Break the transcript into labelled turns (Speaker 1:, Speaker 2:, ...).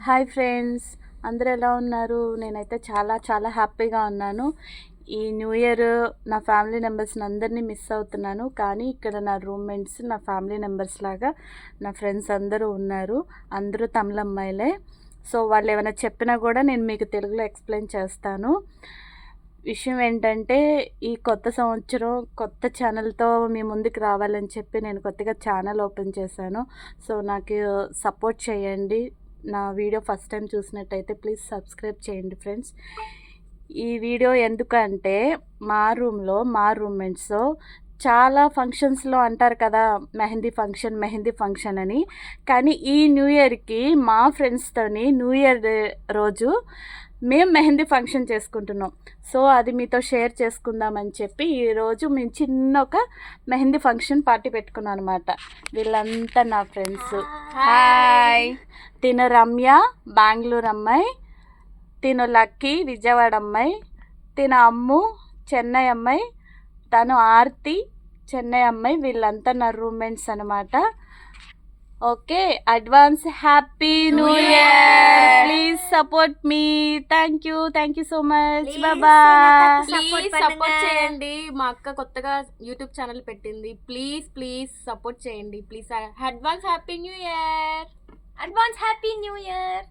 Speaker 1: Hi friends, అందరూ ఎలా ఉన్నారు? నేనైతే చాలా చాలా హ్యాపీగా ఉన్నాను. ఈ న్యూ ఇయర్ నా ఫ్యామిలీ మెంబర్స్ని అందరినీ మిస్ అవుతున్నాను. కానీ ఇక్కడ నా రూమ్మేట్స్ నా ఫ్యామిలీ మెంబర్స్ లాగా నా ఫ్రెండ్స్ అందరూ ఉన్నారు. అందరూ తమిళ అమ్మాయిలే. సో వాళ్ళు ఏమైనా చెప్పినా కూడా నేను మీకు తెలుగులో ఎక్స్ప్లెయిన్ చేస్తాను. విషయం ఏంటంటే, ఈ కొత్త సంవత్సరం కొత్త ఛానల్తో మీ ముందుకు రావాలని చెప్పి నేను కొత్తగా ఛానల్ ఓపెన్ చేశాను. సో నాకు సపోర్ట్ చేయండి. నా వీడియో ఫస్ట్ టైం చూసినట్టయితే ప్లీజ్ సబ్స్క్రైబ్ చేయండి ఫ్రెండ్స్. ఈ వీడియో ఎందుకంటే, మా రూమ్లో మా రూమ్మేట్స్ చాలా ఫంక్షన్స్లో అంటారు కదా, మెహందీ ఫంక్షన్ అని. కానీ ఈ న్యూ ఇయర్కి మా ఫ్రెండ్స్తోని న్యూ ఇయర్ రోజు మేము మెహందీ ఫంక్షన్ చేసుకుంటున్నాం. సో అది మీతో షేర్ చేసుకుందామని చెప్పి ఈరోజు మేము చిన్న ఒక మెహందీ ఫంక్షన్ పార్టీ పెట్టుకున్నాం అనమాట. వీళ్ళంతా నా ఫ్రెండ్స్. హాయ్. తిను రమ్య, బెంగళూరు అమ్మాయి. తిను లక్కీ, విజయవాడ అమ్మాయి. తిను అమ్ము, చెన్నై అమ్మాయి. తను ఆర్తి, చెన్నై అమ్మాయి. వీళ్ళంతా నా రూమ్మేట్స్ అనమాట. Okay, advance happy new year. Please support me. Thank you so much. Bye.
Speaker 2: Support చేయండి. మా అక్క కొత్తగా యూట్యూబ్ ఛానల్ పెట్టింది. ప్లీజ్ సపోర్ట్ చేయండి. Please. Advance happy new year.